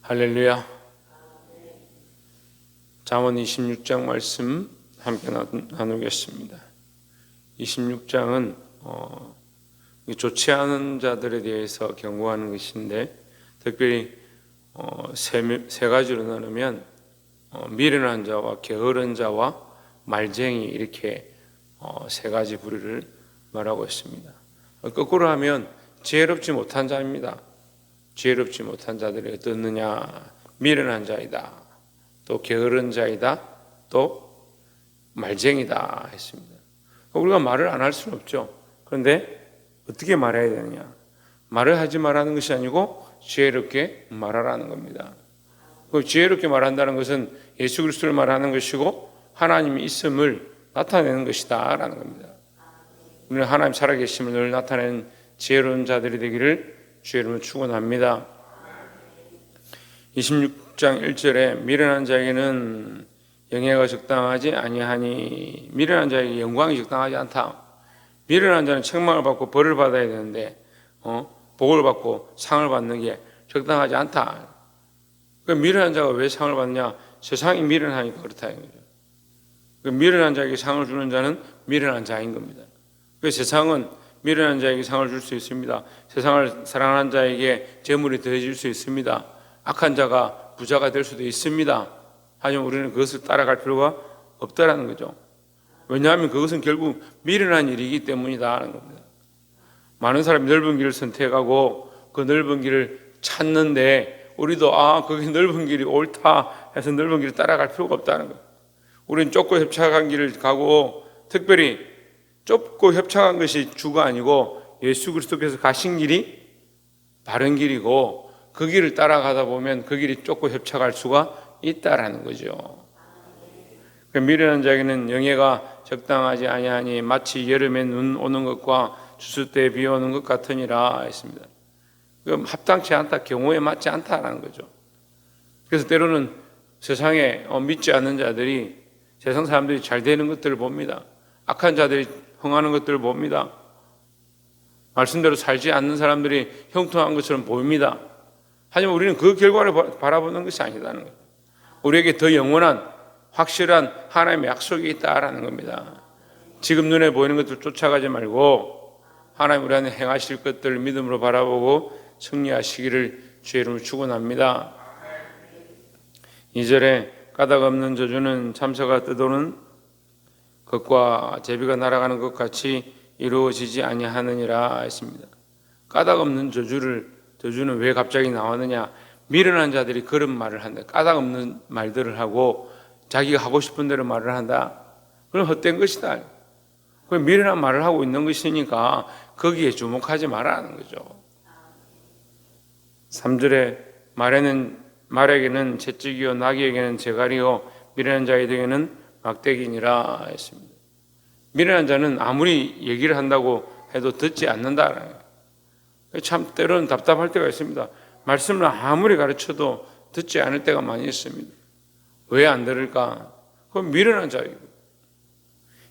할렐루야. 잠언 26장 말씀 함께 나누겠습니다. 26장은 좋지 않은 자들에 대해서 경고하는 것인데, 특별히 세 가지로 나누면 미련한 자와 게으른 자와 말쟁이, 이렇게 세 가지 부류를 말하고 있습니다. 거꾸로 하면 지혜롭지 못한 자입니다. 지혜롭지 못한 자들이 어떻느냐? 미련한 자이다, 또 게으른 자이다, 또 말쟁이다 했습니다. 우리가 말을 안 할 수는 없죠. 그런데 어떻게 말해야 되느냐? 말을 하지 말라는 것이 아니고 지혜롭게 말하라는 겁니다. 그 지혜롭게 말한다는 것은 예수 그리스도를 말하는 것이고 하나님이 있음을 나타내는 것이다 라는 겁니다. 우리는 하나님 살아계심을 늘 나타내는 지혜로운 자들이 되기를 주의 이름으로 축원합니다. 26장 1절에 미련한 자에게는 영예가 적당하지 아니하니, 미련한 자에게 영광이 적당하지 않다. 미련한 자는 책망을 받고 벌을 받아야 되는데 복을 받고 상을 받는 게 적당하지 않다. 그러니까 미련한 자가 왜 상을 받느냐? 세상이 미련하니까 그렇다 이거죠. 그러니까 미련한 자에게 상을 주는 자는 미련한 자인 겁니다. 그래서 세상은 미련한 자에게 상을 줄 수 있습니다. 세상을 사랑하는 자에게 재물이 더해질 수 있습니다. 악한 자가 부자가 될 수도 있습니다. 하지만 우리는 그것을 따라갈 필요가 없다라는 거죠. 왜냐하면 그것은 결국 미련한 일이기 때문이다라는 겁니다. 많은 사람이 넓은 길을 선택하고 그 넓은 길을 찾는데, 우리도 거기 넓은 길이 옳다 해서 넓은 길을 따라갈 필요가 없다는 거예요. 우리는 좁고 협착한 길을 가고, 특별히 좁고 협착한 것이 주가 아니고 예수 그리스도께서 가신 길이 바른 길이고, 그 길을 따라가다 보면 그 길이 좁고 협착할 수가 있다라는 거죠. 미련한 자에게는 영예가 적당하지 아니하니 마치 여름에 눈 오는 것과 추수 때 비 오는 것 같으니라 했습니다. 합당치 않다, 경우에 맞지 않다라는 거죠. 그래서 때로는 세상에 믿지 않는 자들이, 세상 사람들이 잘 되는 것들을 봅니다. 악한 자들이 흥하는 것들을 봅니다. 말씀대로 살지 않는 사람들이 형통한 것처럼 보입니다. 하지만 우리는 그 결과를 바라보는 것이 아니다는 거예요. 우리에게 더 영원한 확실한 하나님의 약속이 있다라는 겁니다. 지금 눈에 보이는 것들 쫓아가지 말고 하나님 우리 안에 행하실 것들을 믿음으로 바라보고 승리하시기를 주의 이름으로 축원합니다. 2절에 까닭 없는 저주는 참새가 뜯어오는 것과 제비가 날아가는 것 같이 이루어지지 아니하느니라 했습니다. 까닭 없는 저주는 왜 갑자기 나왔느냐? 미련한 자들이 그런 말을 한다. 까닭 없는 말들을 하고 자기가 하고 싶은 대로 말을 한다. 그럼 헛된 것이다. 그럼 미련한 말을 하고 있는 것이니까 거기에 주목하지 말라는 거죠. 3절에 말에게는 채찍이요 나귀에게는 재갈이요 미련한 자에게는 막대기니라 했습니다. 미련한 자는 아무리 얘기를 한다고 해도 듣지 않는다. 참 때로는 답답할 때가 있습니다. 말씀을 아무리 가르쳐도 듣지 않을 때가 많이 있습니다. 왜 안 들을까? 그건 미련한 자이고,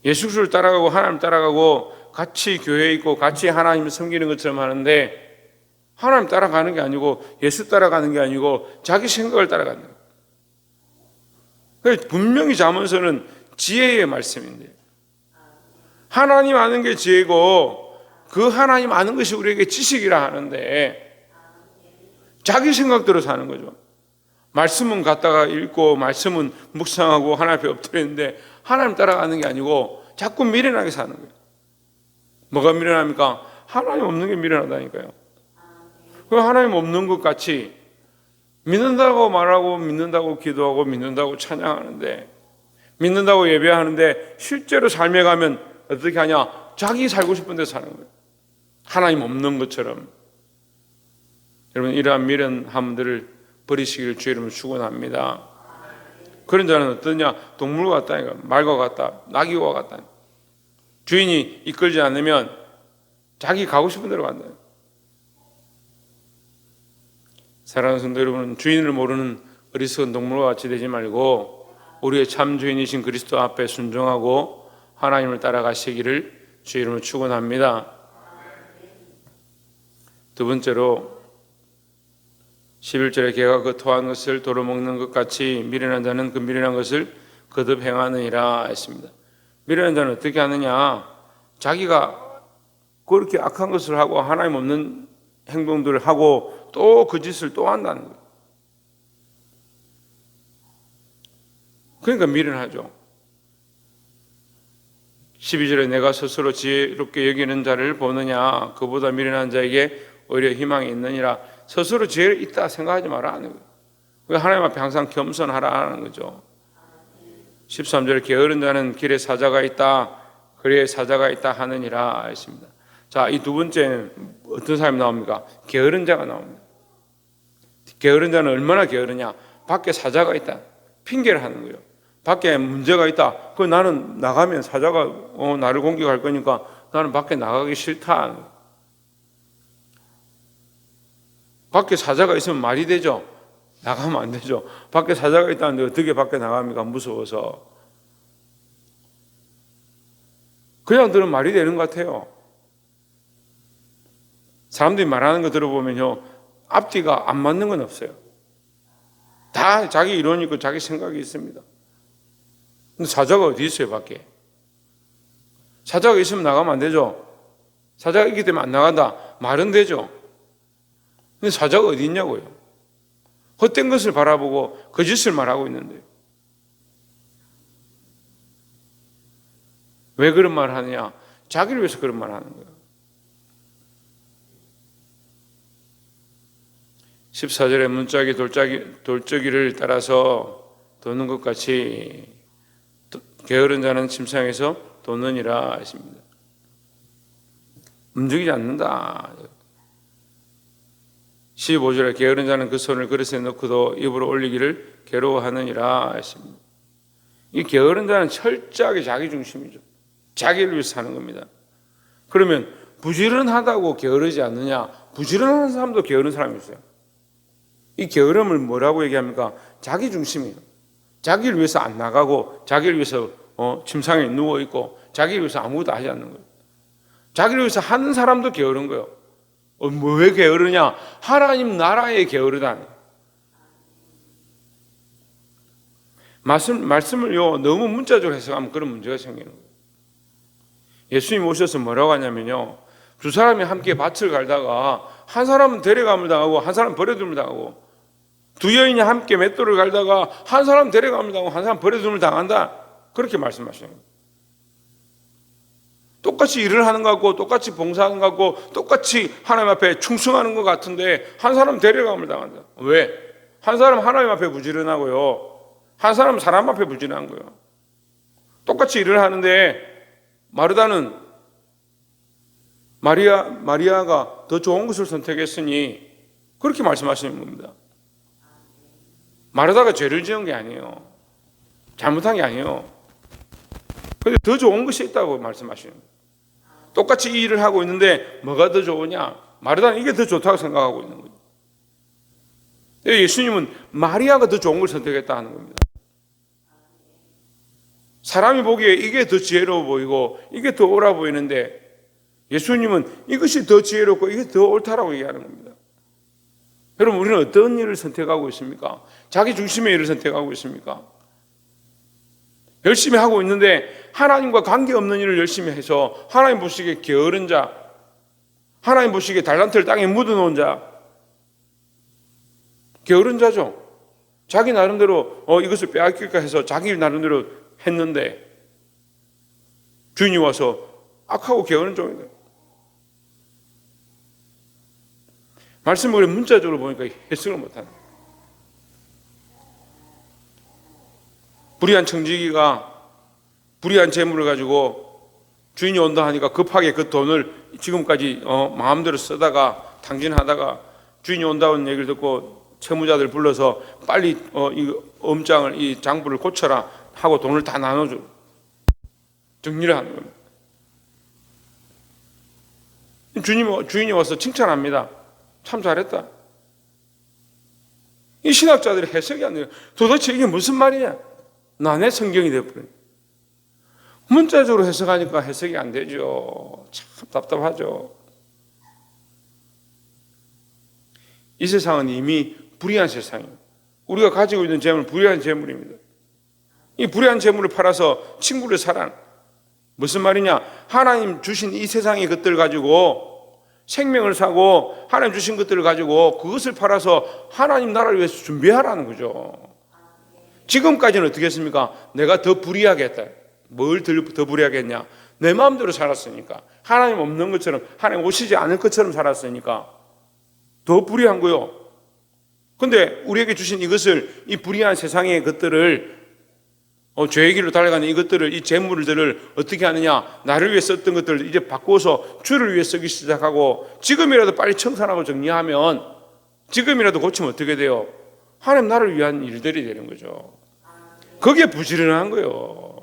예수 그리스도를 따라가고 하나님 따라가고 같이 교회에 있고 같이 하나님을 섬기는 것처럼 하는데, 하나님 따라가는 게 아니고 예수 따라가는 게 아니고 자기 생각을 따라가는 거예요. 분명히 잠언서는 지혜의 말씀인데, 하나님 아는 게 지혜고 그 하나님 아는 것이 우리에게 지식이라 하는데 자기 생각대로 사는 거죠. 말씀은 갖다가 읽고 말씀은 묵상하고 하나님 앞에 엎드리는데 하나님 따라가는 게 아니고 자꾸 미련하게 사는 거예요. 뭐가 미련합니까? 하나님 없는 게 미련하다니까요. 하나님 없는 것 같이 믿는다고 말하고 믿는다고 기도하고 믿는다고 찬양하는데, 믿는다고 예배하는데 실제로 삶에 가면 어떻게 하냐? 자기 살고 싶은 데서 사는 거예요. 하나님 없는 것처럼. 여러분, 이러한 미련함들을 버리시기를 주의 이름으로 축원합니다. 그런 자는 어떠냐? 동물 같다니까. 말과 같다, 나귀와 같다. 주인이 이끌지 않으면 자기 가고 싶은 대로 간다. 사랑하는 성도 여러분, 주인을 모르는 어리석은 동물과 같이 되지 말고 우리의 참 주인이신 그리스도 앞에 순종하고 하나님을 따라가시기를 주의 이름으로 축원합니다. 두 번째로 11절에 개가 그 토한 것을 도로 먹는 것 같이 미련한 자는 그 미련한 것을 거듭 행하느니라 했습니다. 미련한 자는 어떻게 하느냐? 자기가 그렇게 악한 것을 하고 하나님 없는 행동들을 하고 또 그 짓을 또 한다는 거예요. 그러니까 미련하죠. 12절에 내가 스스로 지혜롭게 여기는 자를 보느냐? 그보다 미련한 자에게 오히려 희망이 있느니라. 스스로 지혜를 있다 생각하지 마라 하는 거예요. 하나님 앞에 항상 겸손하라는 거죠. 13절에 게으른 자는 길에 사자가 있다, 거리에 사자가 있다 하느니라 했습니다. 자, 이 두 번째는 어떤 사람이 나옵니까? 게으른 자가 나옵니다. 게으른 자는 얼마나 게으르냐? 밖에 사자가 있다, 핑계를 하는 거예요. 밖에 문제가 있다. 그 나는 나가면 사자가 나를 공격할 거니까 나는 밖에 나가기 싫다. 밖에 사자가 있으면 말이 되죠. 나가면 안 되죠. 밖에 사자가 있다는데 어떻게 밖에 나갑니까? 무서워서. 그냥 들으면 말이 되는 것 같아요. 사람들이 말하는 거 들어보면요, 앞뒤가 안 맞는 건 없어요. 다 자기 이론이 있고 자기 생각이 있습니다. 근데 사자가 어디 있어요, 밖에? 사자가 있으면 나가면 안 되죠. 사자가 있기 때문에 안 나간다. 말은 되죠. 근데 사자가 어디 있냐고요. 헛된 것을 바라보고 거짓을 말하고 있는데. 왜 그런 말을 하느냐? 자기를 위해서 그런 말을 하는 거예요. 14절에 문짝이 돌적이를 따라서 도는 것 같이 게으른 자는 침상에서 도느니라 하십니다. 움직이지 않는다. 15절에 게으른 자는 그 손을 그릇에 넣고도 입으로 올리기를 괴로워하느니라 하십니다. 이 게으른 자는 철저하게 자기 중심이죠. 자기를 위해서 사는 겁니다. 그러면 부지런하다고 게으르지 않느냐? 부지런한 사람도 게으른 사람이 있어요. 이 게으름을 뭐라고 얘기합니까? 자기 중심이에요. 자기를 위해서 안 나가고 자기를 위해서 침상에 누워있고 자기를 위해서 아무것도 하지 않는 거예요. 자기를 위해서 하는 사람도 게으른 거예요. 왜 게으르냐? 하나님 나라에 게으르다니. 말씀을요 너무 문자적으로 해석하면 그런 문제가 생기는 거예요. 예수님 오셔서 뭐라고 하냐면요, 두 사람이 함께 밭을 갈다가 한 사람은 데려감을 당하고 한 사람은 버려둠을 당하고, 두 여인이 함께 맷돌을 갈다가 한 사람은 데려감을 당하고 한 사람은 버려둠을 당한다. 그렇게 말씀하시는 거예요. 똑같이 일을 하는 것 같고 똑같이 봉사하는 것 같고 똑같이 하나님 앞에 충성하는 것 같은데 한 사람은 데려감을 당한다. 왜? 한 사람은 하나님 앞에 부지런하고요, 한 사람은 사람 앞에 부지런한 거예요. 똑같이 일을 하는데 마리아가 더 좋은 것을 선택했으니 그렇게 말씀하시는 겁니다. 마르다가 죄를 지은 게 아니에요. 잘못한 게 아니에요. 그런데 더 좋은 것이 있다고 말씀하시는 거예요. 똑같이 이 일을 하고 있는데 뭐가 더 좋으냐? 마르다는 이게 더 좋다고 생각하고 있는 거예요. 예수님은 마리아가 더 좋은 걸 선택했다 하는 겁니다. 사람이 보기에 이게 더 지혜로워 보이고 이게 더 옳아 보이는데 예수님은 이것이 더 지혜롭고 이게 더 옳다라고 얘기하는 겁니다. 여러분, 우리는 어떤 일을 선택하고 있습니까? 자기 중심의 일을 선택하고 있습니까? 열심히 하고 있는데 하나님과 관계없는 일을 열심히 해서 하나님 보시기에 게으른 자, 하나님 보시기에 달란트를 땅에 묻어놓은 자, 게으른 자죠. 자기 나름대로 이것을 빼앗길까 해서 자기 나름대로 했는데 주인이 와서 악하고 게으른 종이다. 말씀을 문자적으로 보니까 해석을 못하는, 불의한 청지기가 불의한 재물을 가지고 주인이 온다 하니까 급하게 그 돈을 지금까지 마음대로 쓰다가 탕진하다가 주인이 온다는 얘기를 듣고 채무자들 불러서 빨리 이 엄장을, 이 장부를 고쳐라 하고 돈을 다 나눠줘 정리를 하는 겁니다. 주인이 와서 칭찬합니다. 참 잘했다. 이 신학자들이 해석이 안 돼요. 도대체 이게 무슨 말이냐? 난해 성경이 되어버려요. 문자적으로 해석하니까 해석이 안 되죠. 참 답답하죠. 이 세상은 이미 불의한 세상입니다. 우리가 가지고 있는 재물은 불의한 재물입니다. 이 불의한 재물을 팔아서 친구를 사라. 무슨 말이냐? 하나님 주신 이 세상의 것들을 가지고 생명을 사고 하나님 주신 것들을 가지고 그것을 팔아서 하나님 나라를 위해서 준비하라는 거죠. 지금까지는 어떻게 했습니까? 내가 더 불의하게 했다. 뭘 더 불의하게 했냐? 내 마음대로 살았으니까. 하나님 없는 것처럼, 하나님 오시지 않을 것처럼 살았으니까 더 불의한 거요. 근데 우리에게 주신 이것을, 이 불의한 세상의 것들을, 죄의 길로 달려가는 이것들을, 이 재물들을 어떻게 하느냐? 나를 위해 썼던 것들을 이제 바꿔서 주를 위해 쓰기 시작하고, 지금이라도 빨리 청산하고 정리하면, 지금이라도 고치면 어떻게 돼요? 하나님 나를 위한 일들이 되는 거죠. 그게 부지런한 거예요.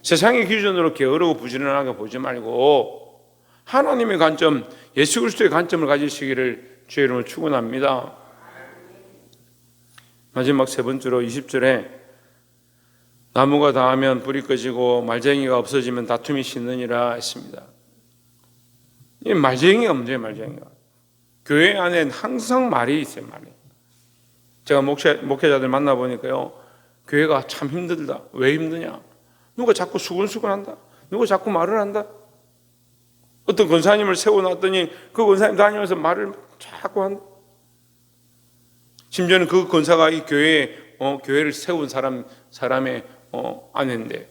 세상의 기준으로 게으르고 부지런하게 보지 말고 하나님의 관점, 예수 그리스도의 관점을 가지시기를 주의 이름으로 축원합니다. 마지막 세 번째로 20절에 나무가 닿으면 불이 꺼지고 말쟁이가 없어지면 다툼이 씻느니라 했습니다. 이 말쟁이가 문제예요. 말쟁이가. 교회 안에 항상 말이 있어요. 말이. 제가 목회자들 만나보니까요, 교회가 참 힘들다. 왜 힘드냐? 누가 자꾸 수근수근한다. 누가 자꾸 말을 한다. 어떤 권사님을 세워놨더니 그 권사님 다니면서 말을 자꾸 한다. 심지어는 그 권사가 이 교회를 세운 사람의 아내인데,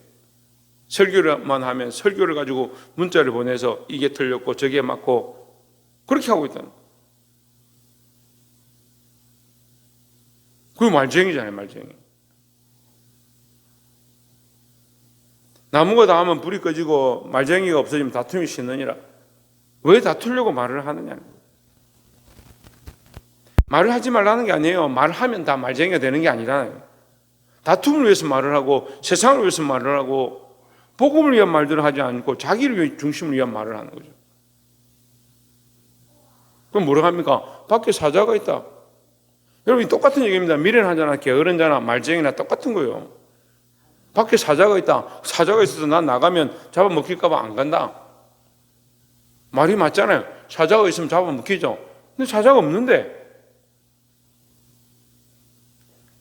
설교만 하면 설교를 가지고 문자를 보내서 이게 틀렸고 저게 맞고 그렇게 하고 있다는 거예요. 그게 말쟁이잖아요. 말쟁이. 나무가 닿으면 불이 꺼지고 말쟁이가 없어지면 다툼이 씻느니라. 왜 다투려고 말을 하느냐. 말을 하지 말라는 게 아니에요. 말을 하면 다 말쟁이가 되는 게 아니라요. 다툼을 위해서 말을 하고 세상을 위해서 말을 하고 복음을 위한 말들을 하지 않고 자기를 위해 중심을 위한 말을 하는 거죠. 그럼 뭐라고 합니까? 밖에 사자가 있다. 여러분, 똑같은 얘기입니다. 미련하잖아, 게으른자나 말쟁이나 똑같은 거예요. 밖에 사자가 있다. 사자가 있어서 난 나가면 잡아먹힐까 봐 안 간다. 말이 맞잖아요. 사자가 있으면 잡아먹히죠. 근데 사자가 없는데.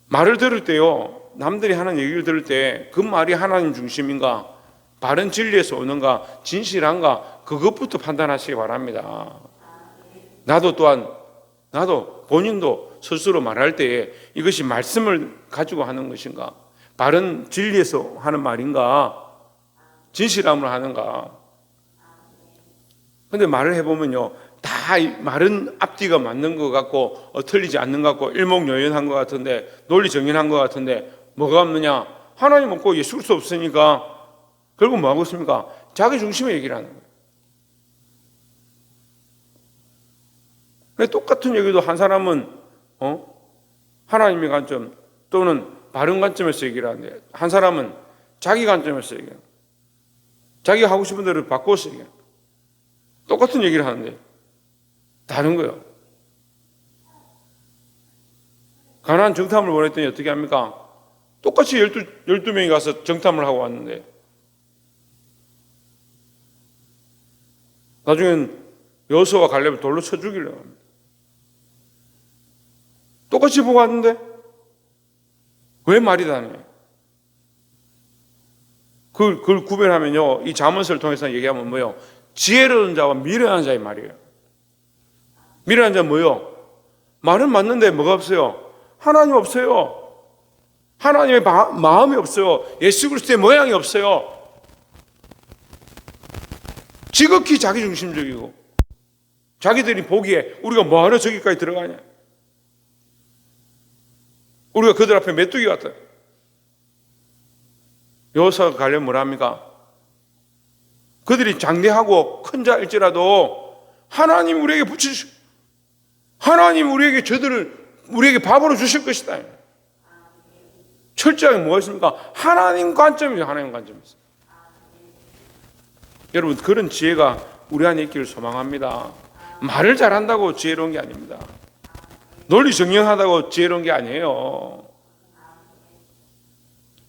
말을 들을 때요, 남들이 하는 얘기를 들을 때 그 말이 하나님 중심인가, 바른 진리에서 오는가, 진실한가, 그것부터 판단하시기 바랍니다. 나도 본인도 스스로 말할 때에 이것이 말씀을 가지고 하는 것인가, 바른 진리에서 하는 말인가, 진실함으로 하는가. 근데 말을 해보면요, 다 말은 앞뒤가 맞는 것 같고 틀리지 않는 것 같고 일목요연한 것 같은데, 논리정연한 것 같은데 뭐가 없느냐? 하나님 없고 예수 그리스도 없으니까 결국 뭐 하고 있습니까? 자기 중심의 얘기를 하는 거예요. 똑같은 얘기도 한 사람은 하나님의 관점 또는 바른 관점에서 얘기를 하는데, 한 사람은 자기 관점에서 얘기해요. 자기가 하고 싶은 대로 바꿔서 얘기해요. 똑같은 얘기를 하는데 다른 거예요. 가나안 정탐을 보냈더니 어떻게 합니까? 똑같이 12명이 가서 정탐을 하고 왔는데 나중엔 여호수아와 갈렙을 돌로 쳐 죽이려고 합니다. 똑같이 보고 왔는데 왜 말이 다르냐? 그걸 구별하면요, 이 잠언서를 통해서 얘기하면 뭐예요? 지혜로운 자와 미련한 자의 말이에요. 미련한 자는 뭐예요? 말은 맞는데 뭐가 없어요? 하나님 없어요. 하나님의 마음이 없어요. 예수 그리스도의 모양이 없어요. 지극히 자기중심적이고, 자기들이 보기에 우리가 뭐하러 저기까지 들어가냐, 우리가 그들 앞에 메뚜기 같다. 여호수아가 가려면 뭐라 합니까? 그들이 장대하고 큰 자일지라도 하나님 우리에게 하나님 우리에게 우리에게 밥으로 주실 것이다. 철저하게 뭐가 있습니까? 하나님 관점이죠. 하나님 관점이죠. 여러분, 그런 지혜가 우리 안에 있기를 소망합니다. 말을 잘한다고 지혜로운 게 아닙니다. 논리 정연하다고 지혜로운 게 아니에요.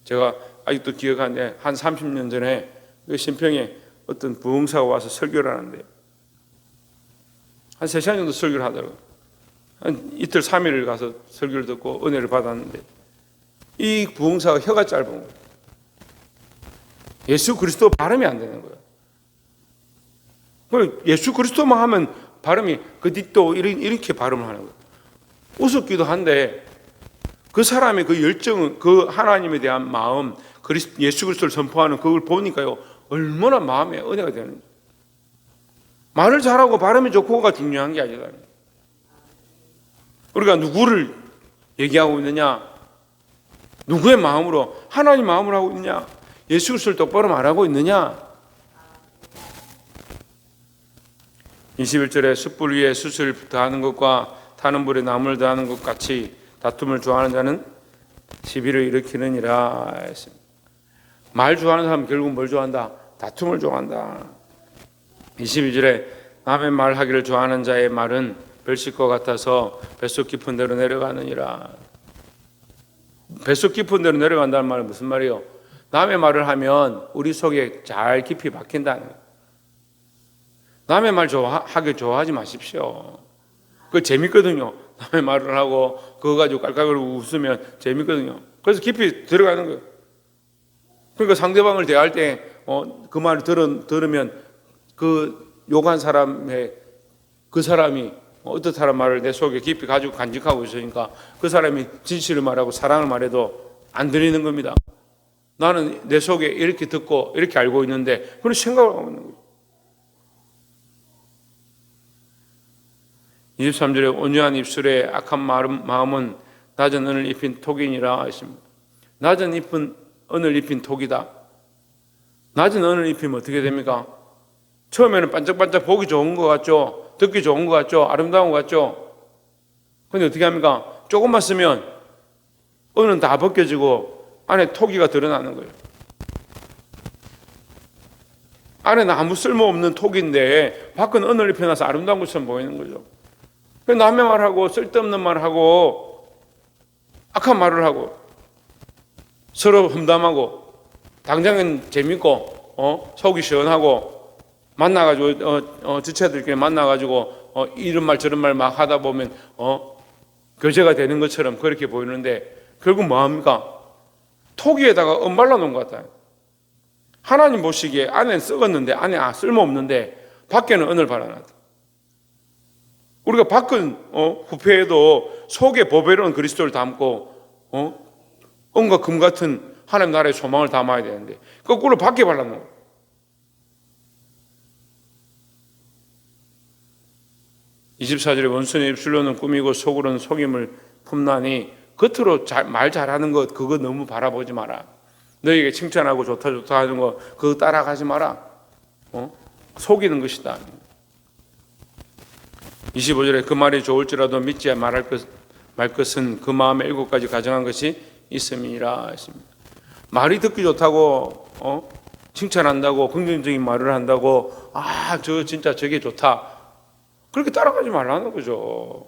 제가 아직도 기억하는데, 한 30년 전에 신평에 어떤 부흥사가 와서 설교를 하는데 한 3시간 정도 설교를 하더라고요. 한 이틀 3일을 가서 설교를 듣고 은혜를 받았는데 이 부흥사가 혀가 짧은 거예요. 예수 그리스도 발음이 안 되는 거예요. 예수 그리스도만 하면 발음이 그디또 이렇게 발음을 하는 거예요. 우습기도 한데 그 사람의 그 열정은 그 하나님에 대한 마음, 예수 그리스도를 선포하는 그걸 보니까요 얼마나 마음에 은혜가 되는지. 말을 잘하고 발음이 좋고가 중요한 게 아니다. 우리가 누구를 얘기하고 있느냐, 누구의 마음으로, 하나님 마음으로 하고 있느냐, 예수 그리스도를 똑바로 말하고 있느냐. 21절에 숯불 위에 숯을 더하는 것과 타는 불에 나무를 더하는 것 같이 다툼을 좋아하는 자는 시비를 일으키느니라 했습니다. 말 좋아하는 사람은 결국 뭘 좋아한다? 다툼을 좋아한다. 22절에 남의 말하기를 좋아하는 자의 말은 별식과 같아서 뱃속 깊은 데로 내려가느니라. 뱃속 깊은 데로 내려간다는 말은 무슨 말이에요? 남의 말을 하면 우리 속에 잘 깊이 박힌다는 거예요. 남의 말 하기 좋아하지 마십시오. 그거 재밌거든요. 남의 말을 하고 그거 가지고 깔깔거리고 웃으면 재밌거든요. 그래서 깊이 들어가는 거예요. 그러니까 상대방을 대할 때 그 말을 들으면 그 욕한 사람의 그 사람이 어떻다는 말을 내 속에 깊이 가지고 간직하고 있으니까 그 사람이 진실을 말하고 사랑을 말해도 안 들리는 겁니다. 나는 내 속에 이렇게 듣고 이렇게 알고 있는데 그런 생각을 하고 있는 거예요. 23절에 온유한 입술에 악한 마음은 낮은 은을 입힌 톡이니라 했습니다. 낮은 은을 입힌 톡이다. 낮은 은을 입히면 어떻게 됩니까? 처음에는 반짝반짝 보기 좋은 것 같죠? 듣기 좋은 것 같죠? 아름다운 것 같죠? 근데 어떻게 합니까? 조금만 쓰면 은은 다 벗겨지고 안에 토기가 드러나는 거예요. 안에는 아무 쓸모없는 톡인데 밖은 은을 입혀놔서 아름다운 것처럼 보이는 거죠. 남의 말하고 쓸데없는 말하고 악한 말을 하고 서로 험담하고 당장은 재밌고 속이 시원하고 만나가지고 지체들끼리 만나가지고 이런 말 저런 말 막 하다 보면 교제가 되는 것처럼 그렇게 보이는데 결국 뭐합니까? 토기에다가 은 발라놓은 것 같아요. 하나님 보시기에 안에는 썩었는데 안에 쓸모없는데 밖에는 은을 발라놨다. 우리가 밖은 후패에도 속에 보배로운 그리스도를 담고 은과 금 같은 하나님 나라의 소망을 담아야 되는데 거꾸로 밖에 발라놓은 거예요. 24절에 원수의 입술로는 꾸미고 속으로는 속임을 품나니 겉으로 말 잘하는 것 그거 너무 바라보지 마라. 너에게 칭찬하고 좋다 하는 거 그거 따라가지 마라. 속이는 것이다. 25절에 그 말이 좋을지라도 믿지 말 것은 그 마음에 7가지 가정한 것이 있음이라 했습니다. 말이 듣기 좋다고 칭찬한다고 긍정적인 말을 한다고 저 진짜 저게 좋다 그렇게 따라가지 말라는 거죠.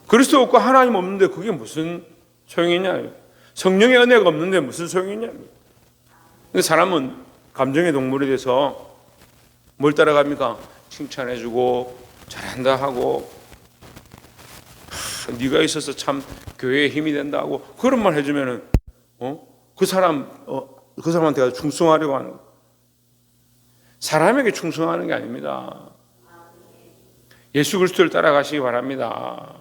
그리스도 없고 하나님 없는데 그게 무슨 소용이냐. 성령의 은혜가 없는데 무슨 소용이냐. 근데 사람은 감정의 동물이 돼서 뭘 따라갑니까? 칭찬해주고 잘한다 하고 네가 있어서 참 교회에 힘이 된다 하고 그런 말 해주면은 그 사람한테 충성하려고 하는 거예요. 사람에게 충성하는 게 아닙니다. 예수 그리스도를 따라가시기 바랍니다.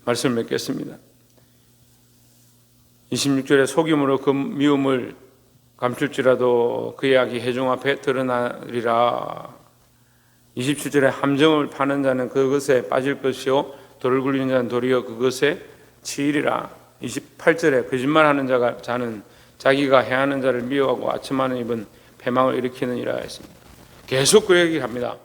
말씀을 맺겠습니다. 26절에 속임으로 그 미움을 감출지라도 그의 악이 회중 앞에 드러나리라. 27절에 함정을 파는 자는 그것에 빠질 것이요 돌을 굴리는 자는 도리어 그것에 치이리라. 28절에 거짓말하는 자는 자기가 해하는 자를 미워하고 아첨하는 입은 패망을 일으키느니라 했습니다. 계속 그 얘기를 합니다.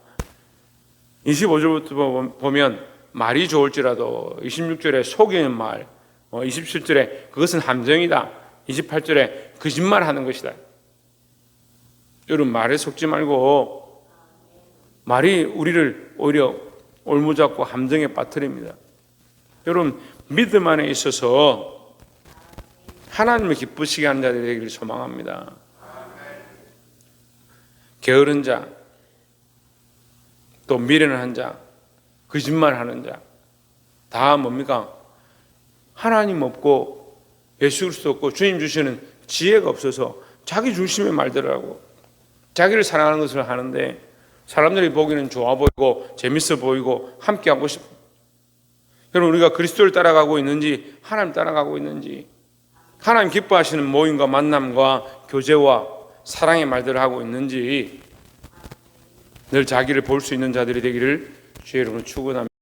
25절부터 보면 말이 좋을지라도 26절에 속이는 말, 27절에 그것은 함정이다. 28절에 거짓말하는 것이다. 여러분 말에 속지 말고 말이 우리를 오히려 올무잡고 함정에 빠뜨립니다. 여러분 믿음 안에 있어서 하나님을 기쁘시게 하는 자들이 되기를 소망합니다. 게으른 자, 또 미련한 자, 거짓말하는 자. 다 뭡니까? 하나님 없고 예수 그리스도 없고 주님 주시는 지혜가 없어서 자기 중심의 말들을 하고 자기를 사랑하는 것을 하는데 사람들이 보기에는 좋아 보이고 재밌어 보이고 함께하고 싶어. 여러분, 우리가 그리스도를 따라가고 있는지 하나님 따라가고 있는지, 하나님 기뻐하시는 모임과 만남과 교제와 사랑의 말들을 하고 있는지 늘 자기를 볼 수 있는 자들이 되기를 주의 이름으로 축원합니다.